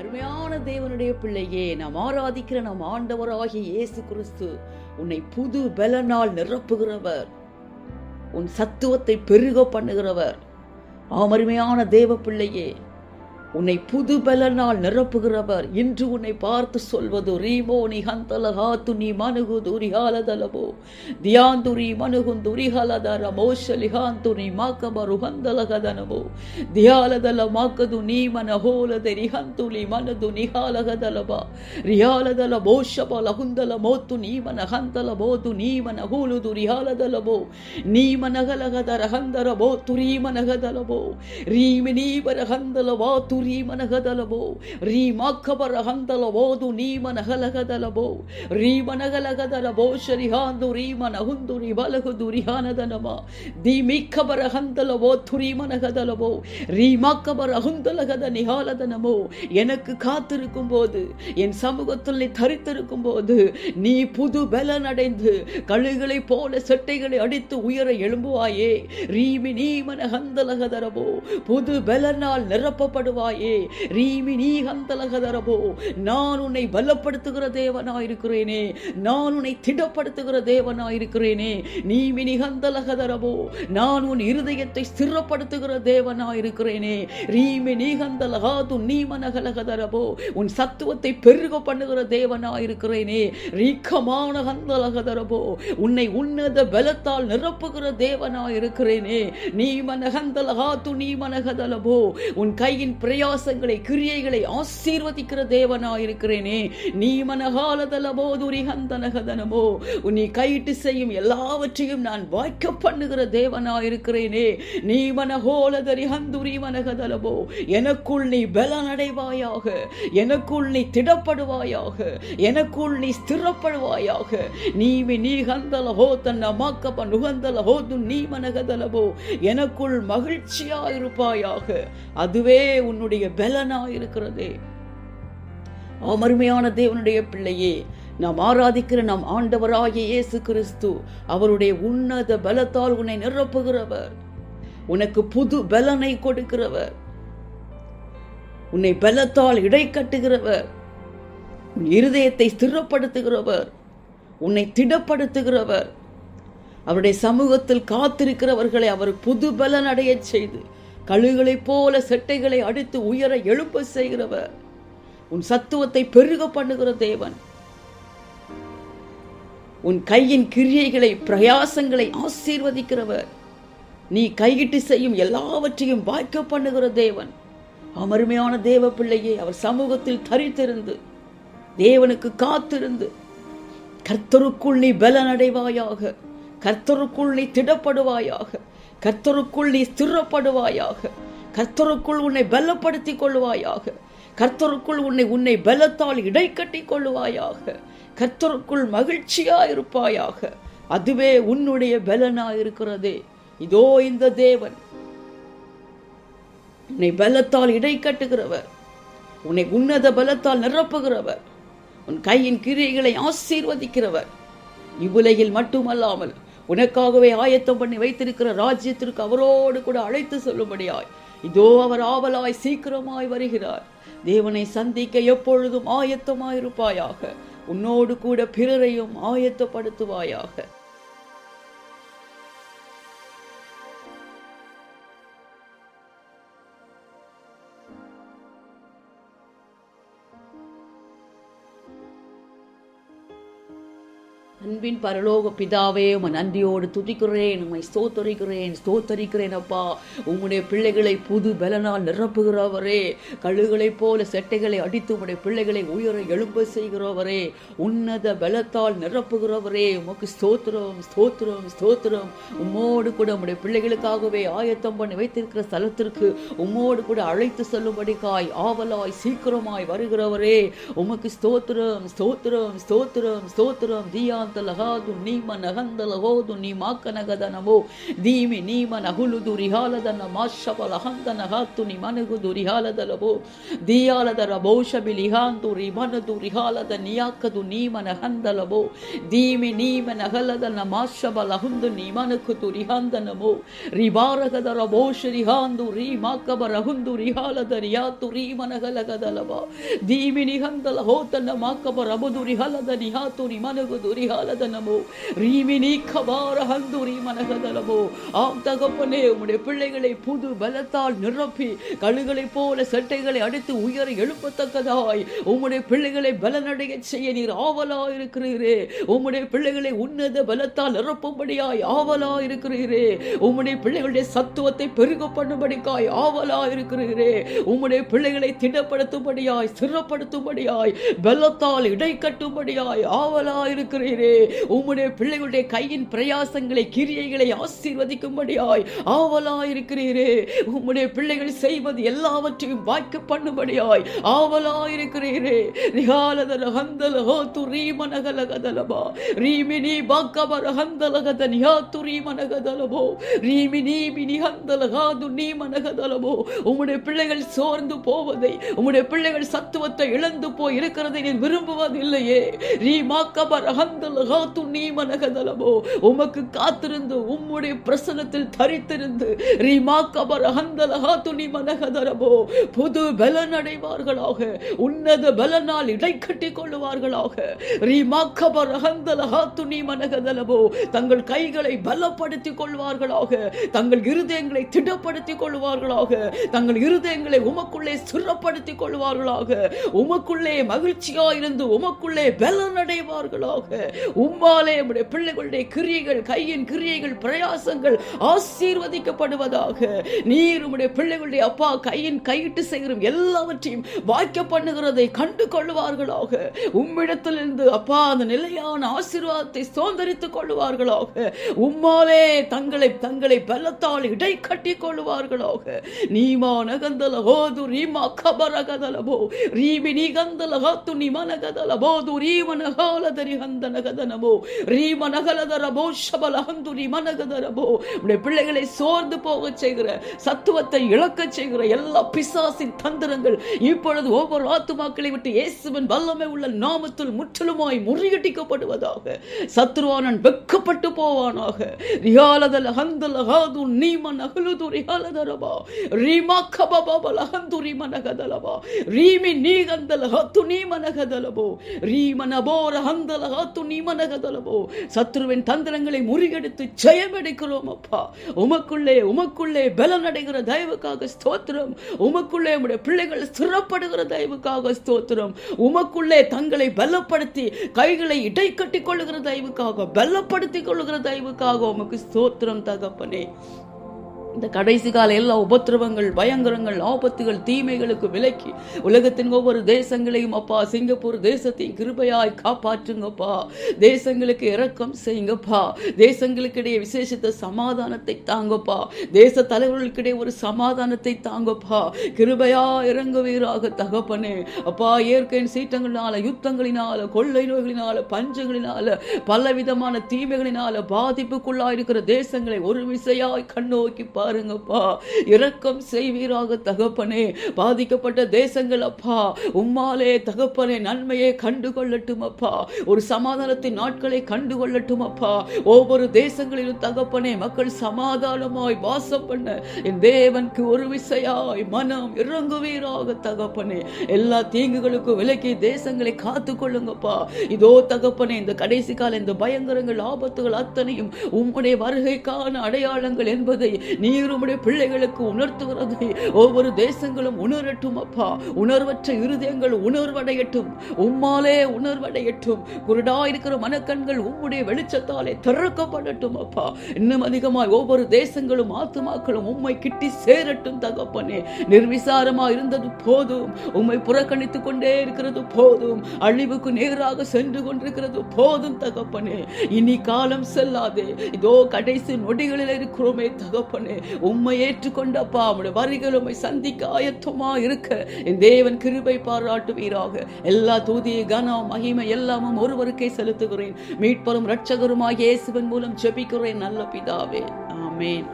அருமையான தேவனுடைய பிள்ளையே, நாம் ஆராதிக்கிற நம் ஆண்டவராகிய இயேசு கிறிஸ்து உன்னை புது பலனால் நிரப்புகிறவர், உன் சத்துவத்தை பெருக பண்ணுகிறவர். அருமையான தேவ பிள்ளையே, உன்னை புது பலனால் நிரப்புகிறவர். இன்று உன்னை பார்த்து சொல்வது ரீமோ நீ ஹந்தலஹாத்து நீ மனுகுதுரி ஹாலதலபோ தியாந்துரி மனுகுந்துரி ஹலதர மோஷலிஹாந்துரி மாக்கபரு ஹந்தலகதனபோ தியாலதல மாக்கது நீ மனஹோலத ரிஹந்துலி மனது நிஹாலகதலபா ரிஹாலதல மோஷபல ஹுந்தல மோத்து நீ மன ஹந்தல மோது நீ மன ஹூலுது ரிஹாலதலபோ நீ மனகலகதர ஹந்தர மோத்து ரீ மனகதலபோ ரீமி நீ பர ஹந்தல வாத்து ரீமனகதலபோ ரீமாக்கபரஹந்தலபோது நீமனகலகதலபோ ரீமனகலகதலபோ ஷரிஹாந்து ரீமனஹுந்து ரிபலகுது ரிஹானதனமா தீமிக்கபரஹந்தலபோ துரீமனகதலபோ ரீமாக்கபரஹுந்தலகத நிஹாலதனமோ. எனக்கு காத்திருக்கும் போது, என் சமூகத்தில் நீ தரித்திருக்கும் போது, நீ புது பலன் அடைந்து கழுகளை போல செட்டைகளை அடித்து உயர எழும்புவாயே. ரீமி நீமனஹந்தலகதரபோ புது பலனால் நிரப்பப்படுவாய். நான் உன்னை பலப்படுத்துகிற தேவனாயிருக்கிறேனே, நான் உன்னை திடப்படுத்துகிற தேவனாயிருக்கிறேனே. நீ மினிகந்தலகதரபோ நான் உன் இருதயத்தை ஸ்திரப்படுத்துகிற தேவனாயிருக்கிறேனே. ரீமி நீகந்தலகாது நீ மனகலகதரபோ உன் சத்துவத்தை பெருக பண்ணுகிற தேவனாயிருக்கிறேனே. ரீக்கமான கந்தலகதரபோ உன்னை உன்னத பலத்தால் நிரப்புகிற தேவனாயிருக்கிறேனே. நீ மனகந்தலகாது நீ மனகதலபோ உன் கையின் பிரயாசங்களை கிரியைகளை ஆசீர்வதிக்கிற தேவனாயிருக்கிறேனே. நீ மனகாலதலபோதுரிஹந்தனகதனமோ நீ கையிட்டு செய்யும் எல்லாவற்றையும் நான் வாய்க்க பண்ணுகிற தேவனாயிருக்கிறேனே. நீ மனகோலதரிஹந்துரி மனகதலபோ எனக்குள் நீ பலனடைவாயாக, எனக்குள் நீ திடப்படுவாயாக, எனக்குள் நீ ஸ்திரப்படுவாயாக. நீமி நீ ஹந்தலஹோ தன்ன மாக்கப்ப நுகந்தலஹோது நீ மனகதலபோ எனக்குள் மகிழ்ச்சியாயிருப்பாயாக. அதுவே உன்னுடைய பலனாயிருக்கிறதே. அருமையான தேவனுடைய பிள்ளையே, நாம் ஆராதிக்கிற நம் ஆண்டவராகிய இயேசு கிறிஸ்து அவருடைய உன்னத பலத்தால் உன்னை நிரப்புகிறவர், உனக்கு புது பலனை கொடுக்கிறவர், உன்னை பலத்தால் இடை கட்டுகிறவர், உன் இருதயத்தை ஸ்திரப்படுத்துகிறவர், உன்னை திடப்படுத்துகிறவர். அவருடைய சமூகத்தில் காத்திருக்கிறவர்களை அவர் புது பலன் அடைய செய்து கழுகளைப் போல செட்டைகளை அடித்து உயர எழுப்ப செய்கிறவர், உன் சத்துவத்தை பெருக பண்ணுகிற தேவன். உன் கையின் கிரியைகளை பிரயாசங்களை ஆசீர்வதிக்கிறவர். நீ கையிட்டு செய்யும் எல்லாவற்றையும் வாய்க்க பண்ணுகிற தேவன். அருமையான தேவ பிள்ளையே, அவர் சமூகத்தில் தரித்திருந்து தேவனுக்கு காத்திருந்து கர்த்தருக்குள் நீ பலனடைவாயாக, கர்த்தருக்குள் நீ திடப்படுவாயாக, கர்த்தருக்குள் நீ ஸ்திரப்படுவாயாக, கர்த்தருக்குள் உன்னை பலப்படுத்திக் கொள்வாயாக, கர்த்தருக்குள் உன்னை பலத்தால் இடை கட்டி கொள்வாயாக, கர்த்தருக்குள் மகிழ்ச்சியாயிருப்பாயாக. அதுவே உன்னுடைய பலனாயிருக்கிறதே. இதோ இந்த தேவன் உன்னை பலத்தால் இடை கட்டுகிறவர், உன்னை உன்னத பலத்தால் நிரப்புகிறவர், உன் கையின் கிரியைகளை ஆசீர்வதிக்கிறவர். இவ்வுலகில் மட்டுமல்லாமல் உனக்காகவே ஆயத்தம் பண்ணி வைத்திருக்கிற ராஜ்யத்திற்கு அவரோடு கூட அழைத்து சொல்லும்படியாய் இதோ அவர் ஆவலாய் சீக்கிரமாய் வருகிறார். தேவனை சந்திக்க எப்பொழுதும் ஆயத்தமாயிருப்பாயாக. உன்னோடு கூட பிறரையும் ஆயத்தப்படுத்துவாயாக. அன்பின் பரலோக பிதாவே, உம்மை நன்றியோடு துதிக்கிறேன், உம்மை ஸ்தோத்தரிக்கிறேன் அப்பா. உம்முடைய பிள்ளைகளை புது பலனால் நிரப்புகிறவரே, கழுகளைப் போல செட்டைகளை அடித்து உம்முடைய பிள்ளைகளை உயர எழும்ப செய்கிறவரே, உன்னத பலத்தால் நிரப்புகிறவரே, உமக்கு ஸ்தோத்திரம் ஸ்தோத்திரம் ஸ்தோத்திரம். உம்மோடு கூட உம்முடைய பிள்ளைகளுக்காகவே ஆயத்தம் பண்ணி வைத்திருக்கிற ஸ்தலத்திற்கு உம்மோடு கூட அழைத்து செல்லும்படிக்காய் ஆவலாய் சீக்கிரமாய் வருகிறவரே, உமக்கு ஸ்தோத்திரம் ஸ்தோத்திரம் ஸ்தோத்திரம் ஸ்தோத்திரம். தியான் ರಿಹಾಂತಲಹಾದು ನೀಮನಹಂದಲಹೋದು ನೀಮಾಕನಗದನವೋ ದೀಮಿ ನೀಮನಹುಲುದು ರಿಹಾಲದನ ಮಾಶಬಲಹಂದನಹಾತು ನಿಮನಗುದು ರಿಹಾಲದಲವೋ ದಿಯಾಲದರ ಬಹುಶಬಿಲಿಹಾಂದು ರಿಮನದು ರಿಹಾಲದ ನಿಯಾಕದು ನೀಮನಹಂದಲವೋ ದೀಮಿ ನೀಮನಹಲದನ ಮಾಶಬಲಹುಂದು ನಿಮನಕುದು ರಿಹಾಂದನವೋ ರಿಬಾರಗದರ ಬಹುಶ ರಿಹಾಂದು ರೀಮಾಕಬರಹುಂದು ರಿಹಾಲದ ರಿಯಾತು ರೀಮನಗಲಗದಲವ ದೀಮಿ ನಿಹಂದಲ ಹೋತನ ಮಾಕಬರ ಅಬುದು ರಿಹಾಲದ ನಿಹಾತು ನಿಮನಗುದು ரிஹாலத நமோ ரீமினி கபார ஹந்துரி மனகதலமோ. ஆம் தகப்பனே, உம்முடைய பிள்ளைகளை புது பலத்தால் நிரப்பி கழுகளை போல சட்டைகளை அடித்து உயர எழுப்பத்தக்கதாய் உம்முடைய பிள்ளைகளை பலனடைய செய்ய நீர் ஆவலாயிருக்கிறீரே. உம்முடைய பிள்ளைகளை உன்னத பலத்தால் நிரப்பும்படியாய் ஆவலாயிருக்கிறீரே. உம்முடைய பிள்ளைகளுடைய சத்துவத்தை பெருக பண்ணும்படிக்காய் ஆவலாயிருக்கிறீரே. உம்முடைய பிள்ளைகளை திடப்படுத்தும்படியாய் ஸ்திரப்படுத்தும்படியாய் பலத்தால் இடை கட்டும்படியாய் ஆவலாயிருக்கிறீரே. உம்முடைய பிள்ளைகளுடைய கையின் பிரயாசங்களை கிரியைகளை ஆசீர்வதிக்கும்படியாய் ஆவலாயிருக்கிறீரே. உம்முடைய பிள்ளைகள் செய்வது எல்லாவற்றையும் வாய்க்க பண்ணும்படியாய் ஆவலாயிருக்கிறீரே. ரிஹாலதர ஹந்தல ஹோது ரீமனகலகதலபா ரீமினி பாக்கபர ஹந்தலகத நிஹாத்து ரீமனகதலபோ ரீமினி மினி ஹந்தலகாது நீமனகதலபோ. உம்முடைய பிள்ளைகள் சோர்ந்து போவதை, உம்முடைய பிள்ளைகள் சத்துவத்தை இழந்து போய் இருக்கிறதை நீ விரும்புவதில்லையே. உமக்கு காத்திருந்து உம்முடைய பிரசனத்தில் தரித்திருந்து புது பலன் அடைவார்களாக. உன்னத பலனால் இடை கட்டி கொள்ளுவார்களாக. தங்கள் கைகளை பலப்படுத்திக் கொள்வார்களாக. தங்கள் இருதயங்களை திடப்படுத்திக் கொள்வார்களாக. தங்கள் இருதயங்களை உமக்குள்ளே ஸ்திரப்படுத்திக் கொள்வார்களாக. உமக்குள்ளே மகிழ்ச்சியாயிருந்து உமக்குள்ளே பலன் அடைவார்களாக. உம்மாலே நம்முடைய பிள்ளைகளுடைய கிரியைகள், கையின் கிரியைகள், பிரயாசங்கள் ஆசீர்வதிக்கப்படுவதாக. நீர் உம்முடைய பிள்ளைகளுடைய அப்பா கையின் கையிட்டு செய்கிற எல்லாவற்றையும் வாய்க்க பண்ணுகிறதை கண்டு கொள்வார்களாக. உம்மிடத்திலிருந்து அப்பா அந்த நிலையான ஆசீர்வாதத்தை சுதந்தரித்துக் கொள்வார்களாக. உம்மாலே தங்களை பலத்தால் இடை கட்டி கொள்வார்களாக. நீமா நகந்தல ஹோது ரீமா கபரகதலபோ ரீமி நிகந்தல ஹத்து நிமனகதலபோ துரீமனகாலதரி ஹந்தனகதனபோ ரீமனகலதரபோ ஷபலஹந்துரி மனகதரபோ. உடைய பிள்ளைகளை சோர்ந்து போக செய்கிற, சத்துவத்தை இழக்க செய்கிற எல்லா பிசாசின் தந்திரங்கள் இப்பொழுது ஒவ்வொரு ஆத்துமாக்களை விட்டு இயேசுவின் வல்லமை உள்ள நாமத்தில் முற்றிலுமாய் முறியடிக்கப்படுவதாக. சத்ருவானன் வெட்கப்பட்டு போவானாக. ரியாலதல ஹந்தல ஹாது நீமனகலுது ரியாலதரபா ரீமாக்கபபல ஹந்துரி மனகதலபா ரீமி நீகந்தல ஹத்து நீமனகதலபோ ரீமனபோர ஹந்தல ஹத்து நீமனகதலபோ. சத்ருவின் தந்திரங்களை முறியடித்து ஜெயமெடுக்கிறோம் அப்பா. உமக்குள்ளே பலன் அடைகிற தயவுக்காக ஸ்தோத்திரம். உமக்குள்ளே உம்முடைய பிள்ளைகள் ஸ்திரப்படுகிற தயவுக்காக ஸ்தோத்திரம். உமக்குள்ளே தங்களை பலப்படுத்தி கைகளை இடை கட்டிக் கொள்ளுகிற தயவுக்காக, பலப்படுத்திக் கொள்ளுகிற தயவுக்காக உமக்கு ஸ்தோத்திரம் தகப்பனே. இந்த கடைசி கால எல்லா உபத்திரவங்கள், பயங்கரங்கள், ஆபத்துகள், தீமைகளுக்கு விலக்கி உலகத்தின் ஒவ்வொரு தேசங்களையும் அப்பா, சிங்கப்பூர் தேசத்தையும் கிருபையாய் காப்பாற்றுங்கப்பா. தேசங்களுக்கு இரக்கம் செய்யுங்கப்பா. தேசங்களுக்கிடையே விசேஷித்த சமாதானத்தை தாங்கப்பா. தேச தலைவர்களுக்கிடையே ஒரு சமாதானத்தை தாங்கப்பா. கிருபையா இறங்குவீராக தகப்பனே. அப்பா, இயற்கையின் சீற்றங்களினால, யுத்தங்களினால, கொள்ளை நோய்களினால, பஞ்சங்களினால, பலவிதமான தீமைகளினால பாதிப்புக்குள்ளாயிருக்கிற தேசங்களை ஒரு விசையாய் கண்ணோக்கி பாருங்கப்பா. இரக்கம் செய்வீராக தகப்பனே. பாதிக்கப்பட்ட தேசங்கள் அப்பா, உம்மாலே தகப்பனே நன்மையை கண்டுகொள்ளட்டும் அப்பா. ஒரு சமாதானத்தின் நாட்களை கண்டுகொள்ளட்டும் அப்பா. ஒவ்வொரு தேசங்களிலும் தகப்பனே மக்கள் சமாதானமாய் வாசம் பண்ண என் தேவனுக்கு ஒரு விசையாய் மனம் இறங்குவீராக தகப்பனே. எல்லா தீங்குகளுக்கும் விலக்கி தேசங்களை காத்து கொள்ளுங்கப்பா. இதோ தகப்பனே, இந்த கடைசி கால இந்த பயங்கரங்கள், ஆபத்துகள் அத்தனையும் உம்முடைய வருகைக்கான அடையாளங்கள் என்பதை நீர் உம்முடைய பிள்ளைகளுக்கு உணர்த்துகிறதை ஒவ்வொரு தேசங்களும் உணரட்டும் அப்பா. உணர்வற்ற இருதயங்கள் உணர்வடையட்டும், உம்மாலே உணர்வடையட்டும். குருடாயிருக்கிற மனக்கண்கள் உம்முடைய வெளிச்சத்தாலே திறக்கப்படட்டும் அப்பா. இன்னும் அதிகமாய் ஒவ்வொரு தேசங்களும் ஆத்துமாக்களும் உம்மை கிட்டி சேரட்டும் தகப்பனே. நிர்விசாரமா இருந்தது போதும், உம்மை புறக்கணித்துக் கொண்டே இருக்கிறது போதும், அழிவுக்கு நேராக சென்று கொண்டிருக்கிறது போதும் தகப்பனே. இனி காலம் செல்லாதே. இதோ கடைசி நொடிகளில் இருக்கிறோமே தகப்பனே. உம்மை ஏற்றுக்கொண்டப்பா உம்முடைய வருகையில் உம்மை சந்திக்க ஆயத்தமா இருக்க என் தேவன் கிருபை பாராட்டுவீராக. எல்லா துதி கனம் மகிமை எல்லாமும் ஒருவருக்கே செலுத்துகிறேன். மீட்பரும் இரட்சகருமாகிய இயேசுவின் மூலம் ஜெபிக்கிறேன் நல்ல பிதாவே, ஆமென்.